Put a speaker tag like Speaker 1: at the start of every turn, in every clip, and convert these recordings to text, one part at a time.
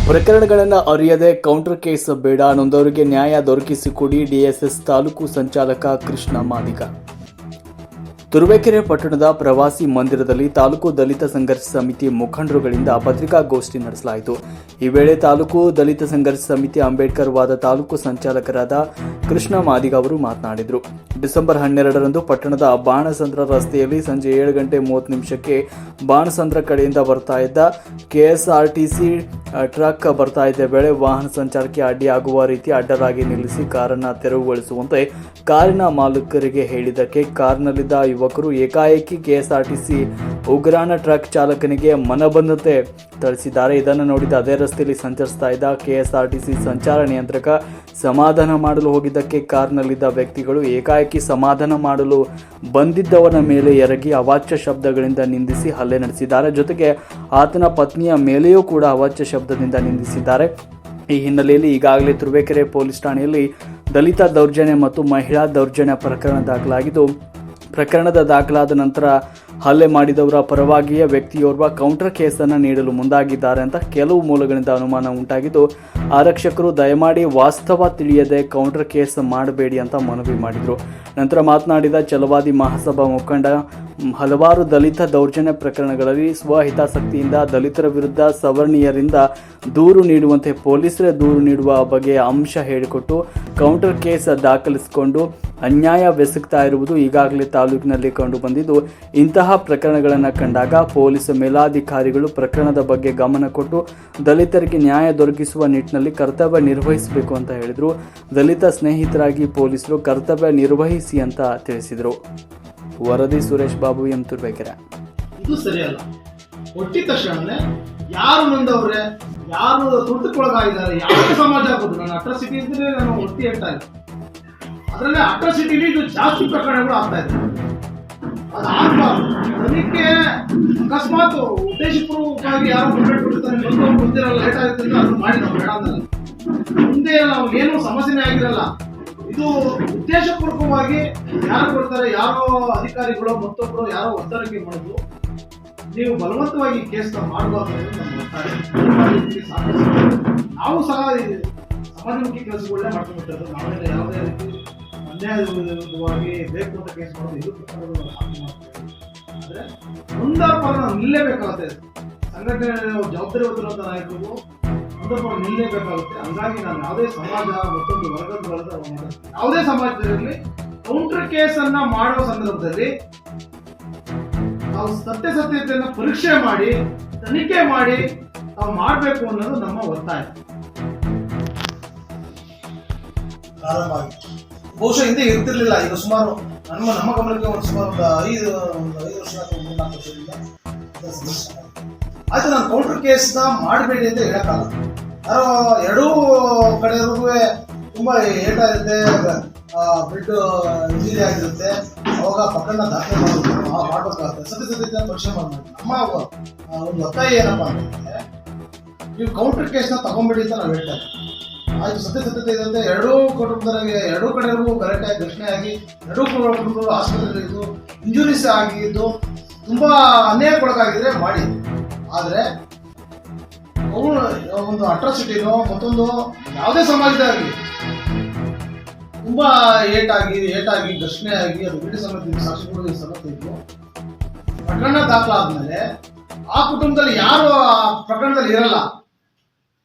Speaker 1: ಪ್ರಕರಣಗಳನ್ನು ಅರಿಯದೆ counter case ಬೇಡ, ನೊಂದವರಿಗೆ ನ್ಯಾಯ ದೊರಕಿಸಿಕೊಡಿ. ಡಿಎಸ್ಎಸ್ ತಾಲೂಕು ಸಂಚಾಲಕ ಕೃಷ್ಣ ಮಾದಿಗ. ತುರುವೇಕೆರೆ ಪಟ್ಟಣದ ಪ್ರವಾಸಿ ಮಂದಿರದಲ್ಲಿ ತಾಲೂಕು ದಲಿತ ಸಂಘರ್ಷ ಸಮಿತಿ ಮುಖಂಡರುಗಳಿಂದ ಪತ್ರಿಕಾಗೋಷ್ಠಿ ನಡೆಸಲಾಯಿತು. ಈ ವೇಳೆ ತಾಲೂಕು ದಲಿತ ಸಂಘರ್ಷ ಸಮಿತಿ ಅಂಬೇಡ್ಕರ್ ವಾದ ತಾಲೂಕು ಸಂಚಾಲಕರಾದ ಕೃಷ್ಣ ಮಾದಿಗ ಅವರು ಮಾತನಾಡಿದರು. ಡಿಸೆಂಬರ್ 12ರಂದು ಪಟ್ಟಣದ ಬಾಣಸಂದ್ರ ರಸ್ತೆಯಲ್ಲಿ ಸಂಜೆ 7:30 ಬಾಣಸಂದ್ರ ಕಡೆಯಿಂದ ಬರ್ತಾ ಇದ್ದ ಕೆಎಸ್ಆರ್ಟಿಸಿ ಟ್ರಕ್ ಬರ್ತಾ ಇದ್ದ ವೇಳೆ ವಾಹನ ಸಂಚಾರಕ್ಕೆ ಅಡ್ಡಿಯಾಗುವ ರೀತಿ ಅಡ್ಡಲಾಗಿ ನಿಲ್ಲಿಸಿ ಕಾರನ್ನು ತೆರವುಗೊಳಿಸುವಂತೆ ಕಾರಿನ ಮಾಲೀಕರಿಗೆ ಹೇಳಿದ್ದಕ್ಕೆ ಕಾರ್ನಲ್ಲಿದ್ದ ಯುವಕರು ಏಕಾಏಕಿ ಕೆಎಸ್ಆರ್ಟಿಸಿ ಉಗ್ರಾಣ ಟ್ರಕ್ ಚಾಲಕನಿಗೆ ಮನಬಂದಂತೆ ಥಳಿಸಿದ್ದಾರೆ. ಇದನ್ನು ನೋಡಿದ ಅದೇ ರಸ್ತೆಯಲ್ಲಿ ಸಂಚರಿಸ್ತಾ ಇದ್ದ ಕೆಎಸ್ಆರ್ಟಿಸಿ ಸಂಚಾರ ನಿಯಂತ್ರಕ ಸಮಾಧಾನ ಮಾಡಲು ಹೋಗಿದ್ದಕ್ಕೆ ಕಾರ್ನಲ್ಲಿದ್ದ ವ್ಯಕ್ತಿಗಳು ಏಕಾಏಕಿ ಸಮಾಧಾನ ಮಾಡಲು ಬಂದಿದ್ದವನ ಮೇಲೆ ಎರಗಿ ಅವಾಚ್ಯ ಶಬ್ದಗಳಿಂದ ನಿಂದಿಸಿ ಹಲ್ಲೆ ನಡೆಸಿದ್ದಾರೆ. ಜೊತೆಗೆ ಆತನ ಪತ್ನಿಯ ಮೇಲೆಯೂ ಕೂಡ ಅವಾಚ್ಯ ಶಬ್ದದಿಂದ ನಿಂದಿಸಿದ್ದಾರೆ. ಈ ಹಿನ್ನೆಲೆಯಲ್ಲಿ ಈಗಾಗಲೇ ತುರುವೇಕೆರೆ ಪೊಲೀಸ್ ಠಾಣೆಯಲ್ಲಿ ದಲಿತ ದೌರ್ಜನ್ಯ ಮತ್ತು ಮಹಿಳಾ ದೌರ್ಜನ್ಯ ಪ್ರಕರಣ ದಾಖಲಾಗಿದ್ದು, ಪ್ರಕರಣದ ದಾಖಲಾದ ನಂತರ ಹಲ್ಲೆ ಮಾಡಿದವರ ಪರವಾಗಿಯೇ ವ್ಯಕ್ತಿಯೋರ್ವ ಕೌಂಟರ್ ಕೇಸನ್ನು ನೀಡಲು ಮುಂದಾಗಿದ್ದಾರೆ ಅಂತ ಕೆಲವು ಮೂಲಗಳಿಂದ ಅನುಮಾನ ಉಂಟಾಗಿದ್ದು, ಆರಕ್ಷಕರು ದಯಮಾಡಿ ವಾಸ್ತವ ತಿಳಿಯದೆ ಕೌಂಟರ್ ಕೇಸ್ ಮಾಡಬೇಡಿ ಅಂತ ಮನವಿ ಮಾಡಿದರು. ನಂತರ ಮಾತನಾಡಿದ ಛಲವಾದಿ ಮಹಾಸಭಾ ಮುಖಂಡ, ಹಲವಾರು ದಲಿತ ದೌರ್ಜನ್ಯ ಪ್ರಕರಣಗಳಲ್ಲಿ ಸ್ವಹಿತಾಸಕ್ತಿಯಿಂದ ದಲಿತರ ವಿರುದ್ಧ ಸವರ್ಣೀಯರಿಂದ ದೂರು ನೀಡುವಂತೆ ಪೊಲೀಸರೇ ದೂರು ನೀಡುವ ಬಗೆಯ ಅಂಶ ಹೇಳಿಕೊಟ್ಟು ಕೌಂಟರ್ ಕೇಸ್ ದಾಖಲಿಸಿಕೊಂಡು ಅನ್ಯಾಯವೆಸಗ್ತಾ ಇರುವುದು ಈಗಾಗಲೇ ತಾಲೂಕಿನಲ್ಲಿ ಕಂಡುಬಂದಿದ್ದು, ಇಂತಹ ಪ್ರಕರಣಗಳನ್ನು ಕಂಡಾಗ ಪೊಲೀಸ್ ಮೇಲಾಧಿಕಾರಿಗಳು ಪ್ರಕರಣದ ಬಗ್ಗೆ ಗಮನ ಕೊಟ್ಟು ದಲಿತರಿಗೆ ನ್ಯಾಯ ದೊರಕಿಸುವ ನಿಟ್ಟಿನಲ್ಲಿ ಕರ್ತವ್ಯ ನಿರ್ವಹಿಸಬೇಕು ಅಂತ ಹೇಳಿದರು. ದಲಿತ ಸ್ನೇಹಿತರಾಗಿ ಪೊಲೀಸರು ಕರ್ತವ್ಯ ನಿರ್ವಹಿಸಿ ಅಂತ ತಿಳಿಸಿದರು. ವರದಿ ಸುರೇಶ್ ಬಾಬು, ಎಂ ತುರುವೇಕೆರೆ.
Speaker 2: ಇದು ಸರಿಯಲ್ಲ. ಹುಟ್ಟಿದ ತಕ್ಷಣ ಯಾರು ನೊಂದವ್ರೆ, ಯಾರು ತುರ್ತುಕೊಳಗಾಗಿದ್ದಾರೆ, ಯಾವ ಸಮಾಜ ಆಗೋದು. ನನ್ನ ಅಟ್ರಾಸಿಟಿ ಇದ್ರೆ ನಾನು ಒತ್ತಿ ಹೇಳ್ತಾ ಇಲ್ಲ. ಅದರಲ್ಲೇ ಅಟ್ರಾಸಿಟಿಲಿ ಇದು ಜಾಸ್ತಿ ಪ್ರಕರಣಗಳು ಆಗ್ತಾ ಇದೆ. ಅದು ಆಗ್ಬಾರ್ದು. ಅದಕ್ಕೆ ಅಕಸ್ಮಾತ್ ಉದ್ದೇಶಪೂರ್ವಕವಾಗಿ ಯಾರೋ ಕಂಪ್ಲೇಂಟ್ ಕೊಟ್ಟಿರ್ತಾರೆ, ಮುಂದಿರಲ್ಲ, ಲೇಟ್ ಆಗುತ್ತೆ ಅಂತ ಅದನ್ನು ಮಾಡಿ ನಾವು ಬೇಡ ಅನ್ನಲ್ಲ. ಮುಂದೆ ನಾವು ಏನು ಸಮಸ್ಯೆನೇ ಆಗಿರಲ್ಲ. ಇದು ಉದ್ದೇಶಪೂರ್ವಕವಾಗಿ ಯಾರು ಕೊಡ್ತಾರೆ, ಯಾರೋ ಅಧಿಕಾರಿಗಳು ಮತ್ತೊಬ್ಬರು ಯಾರೋ ಒತ್ತಡಕ್ಕೆ ಮಾಡೋದು, ನೀವು ಬಲವಂತವಾಗಿ ಕೇಸ್ ಮಾಡಬಾರ್ದು ಅಂತ ನಮ್ಮ ಒತ್ತಾಯ. ನಾವು ಸಹ ಸಮಾಜಮುಖಿ ಕೆಲಸಗಳನ್ನೇ ಮಾಡ್ಕೊಂಡ್ಬಿಟ್ಟಿರೋದು. ನಾವೇನು ಯಾವುದೇ ರೀತಿ ಅನ್ಯಾಯವಾಗಿ ಬೇಕು ಅಂತ ಕೇಸ್ ಮಾಡೋದು ಇದು ಆದರೆ ಒಂದಾರ ಪರ ನಾವು ನಿಲ್ಲೇಬೇಕಾಗುತ್ತೆ. ಸಂಘಟನೆ ಜವಾಬ್ದಾರಿ ಹೊತ್ತಿರುವಂಥ ನಾಯಕರು ಒಂದರ ನಿಲ್ಲೇಬೇಕಾಗುತ್ತೆ. ಹಂಗಾಗಿ ನಾನು ಯಾವುದೇ ಸಮಾಜ ಮತ್ತೊಂದು ವರ್ಗದ ಯಾವುದೇ ಸಮಾಜದಲ್ಲಿ ಕೌಂಟರ್ ಕೇಸನ್ನು ಮಾಡುವ ಸಂದರ್ಭದಲ್ಲಿ ನಾವು ಸತ್ಯತೆಯನ್ನು ಪರೀಕ್ಷೆ ಮಾಡಿ ತನಿಖೆ ಮಾಡಿ ನಾವು ಮಾಡಬೇಕು ಅನ್ನೋದು ನಮ್ಮ ಒತ್ತಾಯ. ಬಹುಶಃ ಹಿಂದೆ ಇರ್ತಿರ್ಲಿಲ್ಲ. ಈಗ ಸುಮಾರು ನಮ್ಮ ಗಮನಕ್ಕೆ ಸುಮಾರು ಒಂದು 5 ವರ್ಷ 3-4 ವರ್ಷದಿಂದ ಆಯ್ತು. ನಾನು ಕೌಂಟರ್ ಕೇಸ್ನ ಮಾಡಬೇಡಿ ಅಂತ ಹೇಳಕ್ಕಾಗಲ್ಲ. ಯಾರೋ ಎರಡೂ ಕಡೆಯವ್ರಿಗೂ ತುಂಬ ಏಟಾಗಿರುತ್ತೆ, ಬ್ಲಡ್ ಇಂಜುರಿ ಆಗಿರುತ್ತೆ. ಅವಾಗ ಪಕ್ಕನ ದಾಖಲೆ ಮಾಡಬೇಕಾಗುತ್ತೆ. ಸತ್ಯತೆ ಪರೀಕ್ಷೆ ಮಾಡಬೇಕು. ನಮ್ಮ ಒಂದು ಒತ್ತಾಯ ಏನಪ್ಪ ಅಂತಂದರೆ, ನೀವು ಕೌಂಟರ್ ಕೇಸ್ನ ತಗೊಂಬಿಡಿ ಅಂತ ನಾವು ಹೇಳ್ತೇವೆ. ಆಯಿತು, ಸತ್ಯತೆ ಇರುತ್ತೆ. ಎರಡೂ ಕುಟುಂಬದವರಿಗೆ, ಎರಡೂ ಕಡೆಯವ್ರಿಗೂ ಕರೆಕ್ಟಾಗಿ ಘರ್ಷಣೆ ಆಗಿ, ಎರಡೂ ಕುಟುಂಬದವರು ಆಸ್ಪತ್ರೆಯಲ್ಲಿದ್ದು ಇಂಜುರೀಸ್ ಆಗಿದ್ದು ತುಂಬ ಅನ್ಯಾಯಕ್ಕೊಳಗಾಗಿದ್ರೆ ಮಾಡಿ. ಆದರೆ ಒಂದು ಅಟ್ರಾಸಿಟಿನೋ ಮತ್ತೊಂದು ಯಾವುದೇ ಸಮಾಜದಾಗಲಿ ತುಂಬ ಏಟಾಗಿ ಘರ್ಷಣೆ ಆಗಿ ಅದು ಬಿಡಿ ಸಮೇತ ಸಾಕ್ಷಿಗಳು ಸಮೇತ ಇದ್ದು ಪ್ರಕರಣ ದಾಖಲಾದ್ಮೇಲೆ ಆ ಕುಟುಂಬದಲ್ಲಿ ಯಾರು ಆ ಪ್ರಕರಣದಲ್ಲಿ ಇರಲ್ಲ,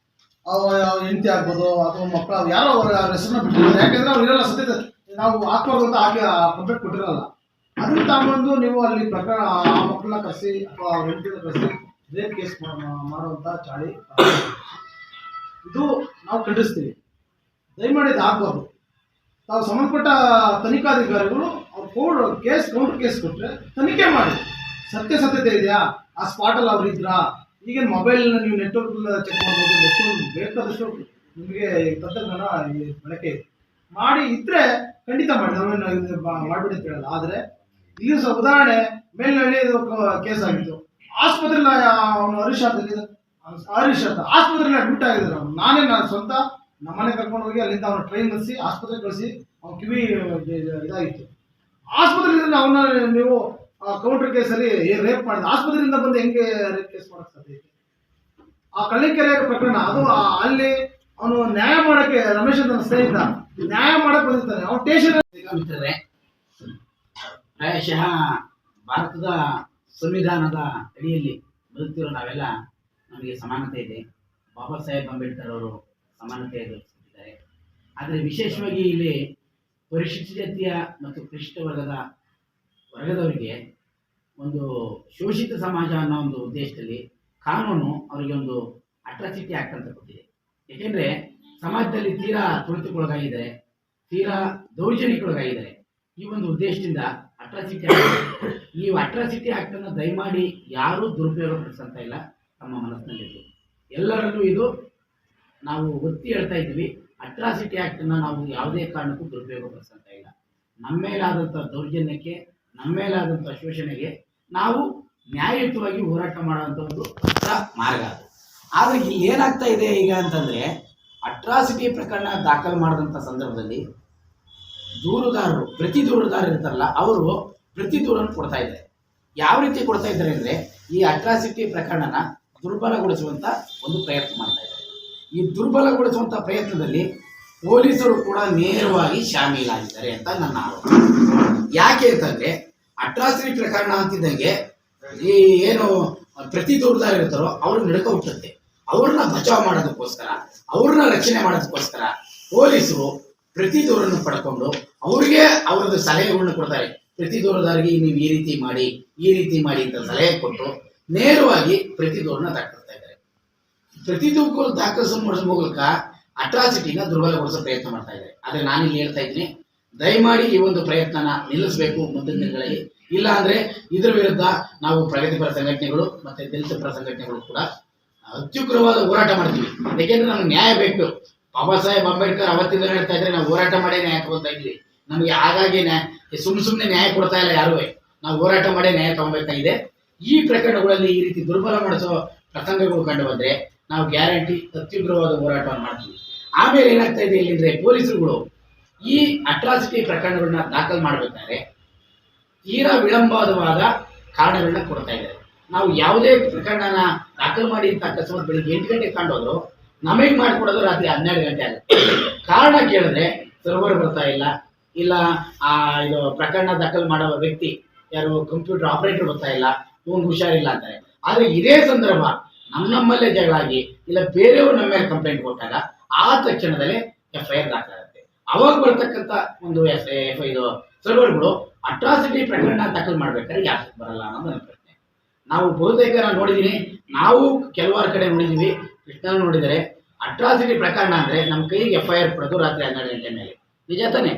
Speaker 2: ಹೆಂಡತಿ ಆಗ್ಬೋದು ಅಥವಾ ಮಕ್ಕಳು ಯಾರೋ ಅವ್ರ ಹೆಸರನ್ನ ಬಿಟ್ಟಿರ್ತಾರೆ. ಯಾಕೆಂದ್ರೆ ಅವ್ರು ಇರಲ್ಲ, ಸತ್ಯತೆ ನಾವು ಹಾಕ್ಬಾರ್ದು ಅಂತ ಹಾಕಿ ಕಂಪ್ಲೇಂಟ್ ಕೊಟ್ಟಿರಲ್ಲ. ಅದನ್ನ ತಗೊಂಡು ನೀವು ಅಲ್ಲಿ ಪ್ರಕರಣ ಆ ಮಕ್ಕಳನ್ನ ಕರೆಸಿ ಅಥವಾ ಅವ್ರ ಹೆಂಡತಿನ ಕರೆಸಿ ರೇಪ್ ಕೇಸ್ ಮಾಡುವಂಥ ಚಾಳಿ ಇದು ನಾವು ಖಂಡಿಸ್ತೀವಿ. ದಯಮಾಡಿ ಇದು ಆಗ್ಬಾರ್ದು. ತಾವು ಸಂಬಂಧಪಟ್ಟ ತನಿಖಾಧಿಕಾರಿಗಳು ಅವ್ರು ಕೌಂಟರ್ ಕೇಸ್ ಕೊಟ್ಟರೆ ತನಿಖೆ ಮಾಡಿ ಸತ್ಯತೆ ಇದೆಯಾ, ಆ ಸ್ಪಾಟಲ್ಲಿ ಅವ್ರು ಇದ್ರಾ. ಈಗೇನು ಮೊಬೈಲ್ನ ನೀವು ನೆಟ್ವರ್ಕ್ ಚೆಕ್ ಮಾಡ್ಬೋದು, ಮತ್ತೊಂದು ಬೇಕಾದಷ್ಟು ನಿಮಗೆ ತಂತ್ರಜ್ಞಾನ ಬಳಕೆ ಮಾಡಿ ಇದ್ರೆ ಖಂಡಿತ ಮಾಡಿ, ನಾವೇನು ಮಾಡ್ಬಿಡಿ ಅಂತ ಹೇಳಲ್ಲ. ಆದರೆ ಇಲ್ಲಿ ಸಹ ಉದಾಹರಣೆ ಮೇಲ್ನಳ್ಳಿ ಕೇಸ್ ಆಗಿತ್ತು. ಆಸ್ಪತ್ರೆಯಲ್ಲಿ ಅವನು ಹರೀಶ್ ಅಂತ ಆಸ್ಪತ್ರೆಯಲ್ಲಿ ಅಡ್ಮಿಟ್ ಆಗಿದ್ದಾರೆ. ನಾನು ಸ್ವಂತ ನಮ್ಮನೆ ಕರ್ಕೊಂಡು ಹೋಗಿ ಅಲ್ಲಿಂದ ಅವನ ಟ್ರೈನ್ ಕಳಿಸಿ ಆಸ್ಪತ್ರೆಗೆ ಕಳಿಸಿ ಅವ್ನ ಕಿವಿ ಇದಾಗಿತ್ತು. ಆಸ್ಪತ್ರೆಯಿಂದ ಅವನ್ನ ನೀವು ಕೌಂಟರ್ ಕೇಸಲ್ಲಿ ರೇಪ್ ಮಾಡಿದ ಆಸ್ಪತ್ರೆಯಿಂದ ಬಂದು ಹೆಂಗೆ ರೇಪ್ ಕೇಸ್ ಮಾಡಕ್ ಸಾಧ್ಯ? ಆ ಕಳ್ಳಿಕೆರೆ ಪ್ರಕರಣ ಅದು ಅಲ್ಲಿ ಅವನು ನ್ಯಾಯ ಮಾಡಕ್ಕೆ ರಮೇಶ್ ಅಂತ ಸ್ನೇಹಿತ ನ್ಯಾಯ ಮಾಡಕ್ ಬಂದಿರ್ತಾನೆ ಅವನು ಸ್ಟೇಷನ್
Speaker 3: ಮಿತ್ರರೇ, ಪ್ರಾಯಶಃ ಭಾರತದ ಸಂವಿಧಾನದ ಅಡಿಯಲ್ಲಿ ಬದುಕ್ತಿರೋ ನಾವೆಲ್ಲ ನಮಗೆ ಸಮಾನತೆ ಇದೆ. ಬಾಬಾ ಸಾಹೇಬ್ ಅಂಬೇಡ್ಕರ್ ಅವರು ಸಮಾನತೆ ಎದುರಿಸುತ್ತಿದ್ದಾರೆ. ಆದರೆ ವಿಶೇಷವಾಗಿ ಇಲ್ಲಿ ಪರಿಶಿಷ್ಟ ಜಾತಿಯ ಮತ್ತು ಪರಿಶಿಷ್ಟ ವರ್ಗದವರಿಗೆ ಒಂದು ಶೋಷಿತ ಸಮಾಜ ಅನ್ನೋ ಒಂದು ಉದ್ದೇಶದಲ್ಲಿ ಕಾನೂನು ಅವರಿಗೆ ಒಂದು ಅಟ್ರಾಸಿಟಿ ಆಕ್ಟ್ ಅಂತ ಕೊಟ್ಟಿದೆ. ಏಕೆಂದರೆ ಸಮಾಜದಲ್ಲಿ ತೀರಾ ತುಳಿತಕ್ಕೊಳಗಾಗಿದ್ದಾರೆ, ತೀರಾ ದೌರ್ಜನ್ಯಕ್ಕೊಳಗಾಗಿದ್ದಾರೆ. ಈ ಒಂದು ಉದ್ದೇಶದಿಂದ ಅಟ್ರಾಸಿಟಿ ಆಕ್ಟ್, ಈ ಅಟ್ರಾಸಿಟಿ ಆಕ್ಟ್ ಅನ್ನು ದಯಮಾಡಿ ಯಾರೂ ದುರುಪಯೋಗ ಪಡಿಸಂತ ಇಲ್ಲ. ನಮ್ಮ ಮನಸ್ಸಿನಲ್ಲಿದ್ದು ಎಲ್ಲರಲ್ಲೂ ಇದು ನಾವು ಒತ್ತಿ ಹೇಳ್ತಾ ಇದ್ವಿ. ಅಟ್ರಾಸಿಟಿ ಆಕ್ಟ್ ಅನ್ನು ನಾವು ಯಾವುದೇ ಕಾರಣಕ್ಕೂ ದುರುಪಯೋಗ ಪಡಿಸಂತ ಇಲ್ಲ. ನಮ್ಮ ಮೇಲಾದಂಥ ದೌರ್ಜನ್ಯಕ್ಕೆ, ನಮ್ಮ ಮೇಲಾದಂಥ ಶೋಷಣೆಗೆ ನಾವು ನ್ಯಾಯಯುತವಾಗಿ ಹೋರಾಟ ಮಾಡುವಂಥ ಒಂದು ಮಾರ್ಗ ಅದು. ಆದರೆ ಇಲ್ಲಿ ಏನಾಗ್ತಾ ಇದೆ ಈಗ ಅಂತಂದರೆ, ಅಟ್ರಾಸಿಟಿ ಪ್ರಕರಣ ದಾಖಲು ಮಾಡಿದಂಥ ಸಂದರ್ಭದಲ್ಲಿ ದೂರುದಾರರು, ಪ್ರತಿ ದೂರುದಾರರು ಇರ್ತಾರಲ್ಲ, ಅವರು ಪ್ರತಿ ದೂರನ್ನು ಕೊಡ್ತಾ ಇದ್ದಾರೆ. ಯಾವ ರೀತಿ ಕೊಡ್ತಾ ಇದ್ದಾರೆ ಅಂದರೆ, ಈ ಅಟ್ರಾಸಿಟಿ ಪ್ರಕರಣನ ದುರ್ಬಲಗೊಳಿಸುವಂಥ ಒಂದು ಪ್ರಯತ್ನ ಮಾಡ್ತಾ ಇದ್ದಾರೆ. ಈ ದುರ್ಬಲಗೊಳಿಸುವಂಥ ಪ್ರಯತ್ನದಲ್ಲಿ ಪೊಲೀಸರು ಕೂಡ ನೇರವಾಗಿ ಶಾಮೀಲಾಗಿದ್ದಾರೆ ಅಂತ ನನ್ನ ಆರೋಪ. ಯಾಕೆ ಅಂತಂದರೆ, ಅಟ್ರಾಸಿಟಿ ಪ್ರಕರಣ ಅಂತಿದ್ದಂಗೆ ಈ ಏನು ಪ್ರತಿ ದೂರುದಾರ ಇರ್ತಾರೋ ಅವ್ರನ್ನ ನಡ್ಕೊ ಹುಟ್ಟುತ್ತೆ. ಅವ್ರನ್ನ ಬಚಾವ್ ಮಾಡೋದಕ್ಕೋಸ್ಕರ, ಅವ್ರನ್ನ ರಕ್ಷಣೆ ಮಾಡೋದಕ್ಕೋಸ್ಕರ ಪೊಲೀಸರು ಪ್ರತಿ ದೂರನ್ನು ಪಡ್ಕೊಂಡು ಅವ್ರಿಗೆ ಅವ್ರದ್ದು ಸಲಹೆಗಳನ್ನ ಕೊಡ್ತಾರೆ. ಪ್ರತಿ ದೂರದಾರಿಗೆ ನೀವು ಈ ರೀತಿ ಮಾಡಿ, ಈ ರೀತಿ ಮಾಡಿ ಅಂತ ಸಲಹೆ ಕೊಟ್ಟು ನೇರವಾಗಿ ಪ್ರತಿ ದೂರನ್ನ ದಾಖಲಿಸ್ತಾ ಇದ್ದಾರೆ. ಪ್ರತಿ ದೂರು ದಾಖಲಿಸೋ ಮೂಲಕ ಅಟ್ರಾಸಿಟಿನ ದುರ್ಬಲಗೊಳಿಸೋ ಪ್ರಯತ್ನ ಮಾಡ್ತಾ ಇದ್ದಾರೆ. ಆದರೆ ನಾನಿಲ್ಲಿ ಹೇಳ್ತಾ ಇದ್ದೀನಿ, ದಯಮಾಡಿ ಈ ಒಂದು ಪ್ರಯತ್ನನ ನಿಲ್ಲಿಸಬೇಕು ಮುಂದಿನ ದಿನಗಳಲ್ಲಿ. ಇಲ್ಲ ಅಂದರೆ ಇದರ ವಿರುದ್ಧ ನಾವು ಪ್ರಗತಿಪರ ಸಂಘಟನೆಗಳು ಮತ್ತು ದಲಿತ ಪರ ಸಂಘಟನೆಗಳು ಕೂಡ ಅತ್ಯುಗ್ರವಾದ ಹೋರಾಟ ಮಾಡ್ತೀವಿ. ಯಾಕೆಂದ್ರೆ ನಮ್ಗೆ ನ್ಯಾಯ ಬೇಕು. ಬಾಬಾ ಸಾಹೇಬ್ ಅಂಬೇಡ್ಕರ್ ಅವತ್ತಿಂದ ಹೇಳ್ತಾ ಇದ್ರೆ ನಾವು ಹೋರಾಟ ಮಾಡೇ ನ್ಯಾಯ ತಗೊಳ್ತಾ ಇದ್ವಿ. ನಮಗೆ ಹಾಗಾಗಿ ಸುಮ್ಮನೆ ನ್ಯಾಯ ಕೊಡ್ತಾ ಇಲ್ಲ ಯಾರೂ. ನಾವು ಹೋರಾಟ ಮಾಡೇ ನ್ಯಾಯ ತಗೊಬೇಕಾಗಿದೆ. ಈ ಪ್ರಕರಣಗಳಲ್ಲಿ ಈ ರೀತಿ ದುರ್ಬಲ ಮಾಡಿಸೋ ಪ್ರಸಂಗಗಳು ಕಂಡು ಬಂದರೆ ನಾವು ಗ್ಯಾರಂಟಿ ಅತ್ಯುಗ್ರವಾದ ಹೋರಾಟವನ್ನು ಮಾಡ್ತೀವಿ. ಆಮೇಲೆ ಏನಾಗ್ತಾ ಇದೆ ಇಲ್ಲಿ ಅಂದರೆ, ಪೊಲೀಸರುಗಳು ಈ ಅಟ್ರಾಸಿಟಿ ಪ್ರಕರಣಗಳನ್ನ ದಾಖಲು ಮಾಡಬೇಕಾದ್ರೆ ತೀರಾ ವಿಳಂಬವಾದ ಕಾರಣಗಳನ್ನ ಕೊಡ್ತಾ ಇದ್ದಾರೆ. ನಾವು ಯಾವುದೇ ಪ್ರಕರಣನ ದಾಖಲು ಮಾಡಿ ಅಂತ ಅಕಸ್ಮಾತ್ ಬೆಳಿಗ್ಗೆ 8 ಗಂಟೆಗೆ ಕಂಡೋದ್ರು, ನಮಗೆ ಮಾಡಿಕೊಡೋದು ರಾತ್ರಿ 12 ಗಂಟೆ ಆಗುತ್ತೆ. ಕಾರಣ ಕೇಳಿದ್ರೆ ಸರ್ವರ್ ಬರ್ತಾ ಇಲ್ಲ, ಇದು ಪ್ರಕರಣ ದಾಖಲು ಮಾಡೋ ವ್ಯಕ್ತಿ ಯಾರು ಕಂಪ್ಯೂಟರ್ ಆಪರೇಟರ್ ಬರ್ತಾ ಇಲ್ಲ, ಫೋನ್ ಹುಷಾರಿಲ್ಲ ಅಂತಾರೆ. ಆದರೆ ಇದೇ ಸಂದರ್ಭ ನಮ್ಮಲ್ಲೇ ಜಗಳ ಆಗಿ ಇಲ್ಲ ಬೇರೆಯವರು ನಮ್ಮ ಮೇಲೆ ಕಂಪ್ಲೇಂಟ್ ಕೊಟ್ಟಾಗ ಆ ತಕ್ಷಣದಲ್ಲೇ FIR ದಾಖಲಾಗುತ್ತೆ. ಅವಾಗ ಬರ್ತಕ್ಕಂಥ ಒಂದು ಸರ್ವರ್ಗಳು ಅಟ್ರಾಸಿಟಿ ಪ್ರಕರಣ ದಾಖಲು ಮಾಡ್ಬೇಕಾದ್ರೆ ಯಾಕೆ ಬರಲ್ಲ ಅನ್ನೋದು ನನ್ನ ಪ್ರಶ್ನೆ. ನಾವು ಬಹುತೇಕ ನಾನು ನೋಡಿದ್ದೀನಿ, ನಾವು ಕೆಲವಾರು ಕಡೆ ನೋಡಿದ್ದೀವಿ, ಕೃಷ್ಣ ನೋಡಿದರೆ ಅಟ್ರಾಸಿಟಿ ಪ್ರಕರಣ ಅಂದರೆ ನಮ್ಮ ಕೈಗೆ FIR ಕೊಡೋದು ರಾತ್ರಿ 12 ಗಂಟೆ ಮೇಲೆ. ನಿಜ ತಾನೆ?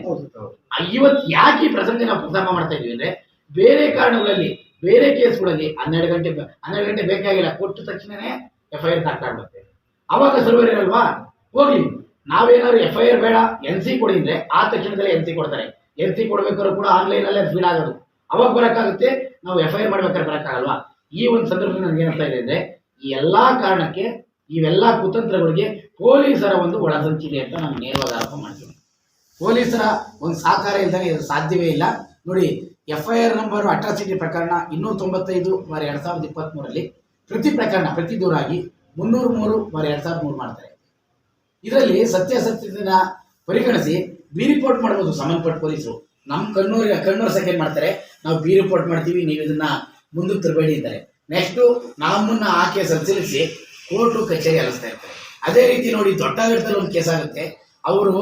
Speaker 3: ಇವತ್ತು ಯಾಕೆ ಈ ಪ್ರಸಂಗ ನಾವು ಪ್ರಸ್ತಾಪ ಮಾಡ್ತಾ ಇದೀವಿ ಅಂದರೆ, ಬೇರೆ ಕಾರಣಗಳಲ್ಲಿ ಬೇರೆ ಕೇಸ್ಗಳಲ್ಲಿ 12 ಗಂಟೆ ಬೇಕಾಗಿಲ್ಲ, ಕೊಟ್ಟ ತಕ್ಷಣನೇ FIR ದಾಖಲಾಗುತ್ತೆ. ಅವಾಗ ಸರ್ವರ್ ಇರಲ್ವಾ? ಹೋಗ್ಲಿ, ನಾವೇನಾದ್ರು FIR ಬೇಡ NC ಕೊಡಿ ಅಂದರೆ ಆ ತಕ್ಷಣದಲ್ಲೇ NC ಕೊಡ್ತಾರೆ. NC ಕೊಡ್ಬೇಕಾದ್ರೂ ಕೂಡ ಆನ್ಲೈನಲ್ಲೇ ಫೀಡ್ ಆಗೋದು. ಅವಾಗ ಬರೋಕ್ಕಾಗುತ್ತೆ, ನಾವು FIR ಮಾಡ್ಬೇಕಾದ್ರೆ ಬರೋಕ್ಕಾಗಲ್ವಾ? ಈ ಒಂದು ಸಂದರ್ಭದಲ್ಲಿ ನನಗೆ ಏನಾಗ್ತಾ ಇದೆ ಅಂದರೆ, ಈ ಎಲ್ಲ ಕಾರಣಕ್ಕೆ ಇವೆಲ್ಲ ಕುತಂತ್ರಗಳಿಗೆ ಪೊಲೀಸರ ಒಂದು ಒಳಸಂಚಿದೆ ಅಂತ ನಾನು ನೇರವಾಗಿ ಆರೋಪ ಮಾಡ್ತೀನಿ. ಪೊಲೀಸರ ಒಂದು ಸಹಕಾರ ಇಲ್ಲದೆ ಇದು ಸಾಧ್ಯವೇ ಇಲ್ಲ. ನೋಡಿ, FIR ನಂಬರ್ ಅಟ್ರಾಸಿಟಿ ಪ್ರಕರಣ 295/2023 ಪ್ರತಿ ಪ್ರಕರಣ ಪ್ರತಿ ದೂರಾಗಿ 303/2003 ಮಾಡ್ತಾರೆ. ಇದರಲ್ಲಿ ಸತ್ಯಾಸತ್ಯತೆನ ಪರಿಗಣಿಸಿ ಬಿ ರಿಪೋರ್ಟ್ ಮಾಡ್ಬೋದು ಸಂಬಂಧಪಟ್ಟ ಪೊಲೀಸರು. ನಮ್ಮ ಕಣ್ಣೂರು ಸೆಕೆಂಡ್ ಮಾಡ್ತಾರೆ, ನಾವು ಬಿ ರಿಪೋರ್ಟ್ ಮಾಡ್ತೀವಿ, ನೀವು ಇದನ್ನ ಮುಂದಕ್ಕೆ ತರಬೇಡಿ ಅಂತಾರೆ. ನೆಕ್ಸ್ಟು ನಮ್ಮನ್ನ ಆ ಕೇಸ್ ಸಲ್ಲಿಸಿ ಕೋರ್ಟು ಕಚೇರಿ ಅಲಿಸ್ತಾ ಇರ್ತಾರೆ. ಅದೇ ರೀತಿ ನೋಡಿ, ದೊಡ್ಡಾಗಟ್ಟದಲ್ಲಿ ಒಂದು ಕೇಸ್ ಆಗುತ್ತೆ, ಅವರು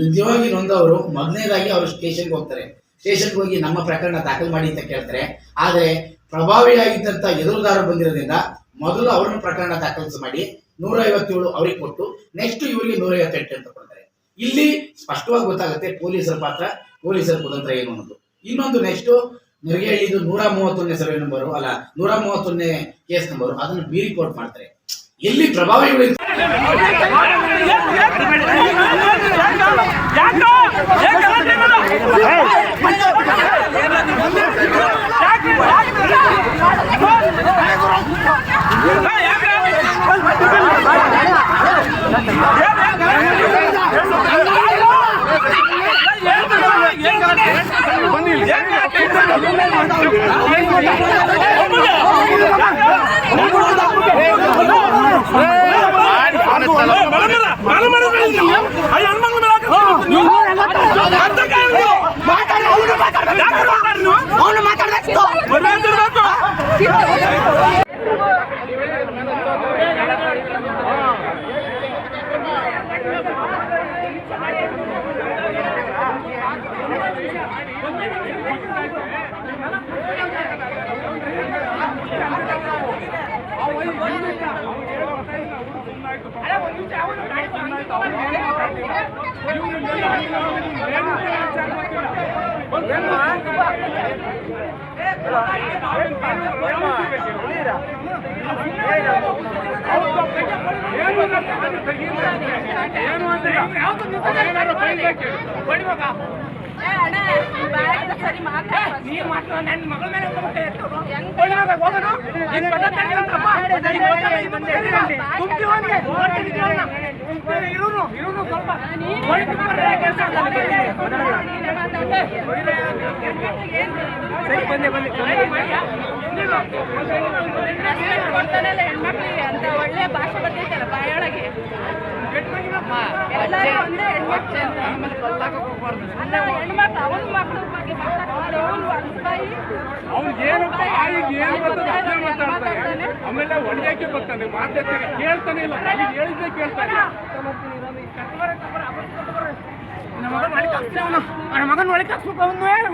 Speaker 3: ನಿಜವಾಗಿ ನೊಂದವರು ಮೊದಲನೇದಾಗಿ ಅವರು ಸ್ಟೇಷನ್ಗೆ ಹೋಗ್ತಾರೆ. ಸ್ಟೇಷನ್ಗೆ ಹೋಗಿ ನಮ್ಮ ಪ್ರಕರಣ ದಾಖಲು ಮಾಡಿ ಅಂತ ಕೇಳ್ತಾರೆ. ಆದರೆ ಪ್ರಭಾವಿಯಾಗಿದ್ದಂಥ ಎದುರುದಾರರು ಬಂದಿರೋದ್ರಿಂದ ಮೊದಲು ಅವ್ರನ್ನ ಪ್ರಕರಣ ದಾಖಲಿಸಿ ಮಾಡಿ 157 ಅವ್ರಿಗೆ ಕೊಟ್ಟು ನೆಕ್ಸ್ಟ್ ಇವರಿಗೆ 158 ಅಂತ ಕೊಡ್ತಾರೆ. ಇಲ್ಲಿ ಸ್ಪಷ್ಟವಾಗಿ ಗೊತ್ತಾಗುತ್ತೆ ಪೊಲೀಸರ ಪಾತ್ರ, ಪೊಲೀಸರ ಕುತಂತ್ರ ಏನು ಅನ್ನೋದು. ಇನ್ನೊಂದು ನೆಕ್ಸ್ಟ್ ನರಗೇಳಿದು 131ನೇ ಸರ್ವೆ ನಂಬರು, ಅಲ್ಲ 131ನೇ ಕೇಸ್ ನಂಬರು, ಅದನ್ನು ಬಿ ರಿಪೋರ್ಟ್ ಮಾಡ್ತಾರೆ. ಎಲ್ಲಿ ಪ್ರಭಾವಿಗಳು
Speaker 4: ಬನ್ನಿ ಹೆಣ್ಮಕ್ಳಿಗೆ ಅಂತ ಒಳ್ಳೆ ಭಾಷೆ ಬರ್ತೈತಲ್ಲ ಬಾಯೊಳಗೆ ಎಲ್ಲರೂ ಒಂದೇ ಹೆಣ್ಮಕ್ಳು ಹೆಣ್ಮಕ್ಳು ಅವನ ಮಕ್ಳ ಬಗ್ಗೆ ಮಾತಾಡ್ತಾರೆ
Speaker 5: ಆಮೇಲೆ ಒಳ್ಳೆಕ್ಕೆ ಬರ್ತಾನೆ ಮಾತಾಡ್ತಾನೆ ಕೇಳ್ತಾನೆ ಇಲ್ಲ ಹೇಳಿದ್ದೆ ಕೇಳ್ತಾನೆ ಮಗನ ಒಳಗೆ ಹಾಕ್ಸ್ಬೇಕು ಅವನು
Speaker 4: ಯಾವ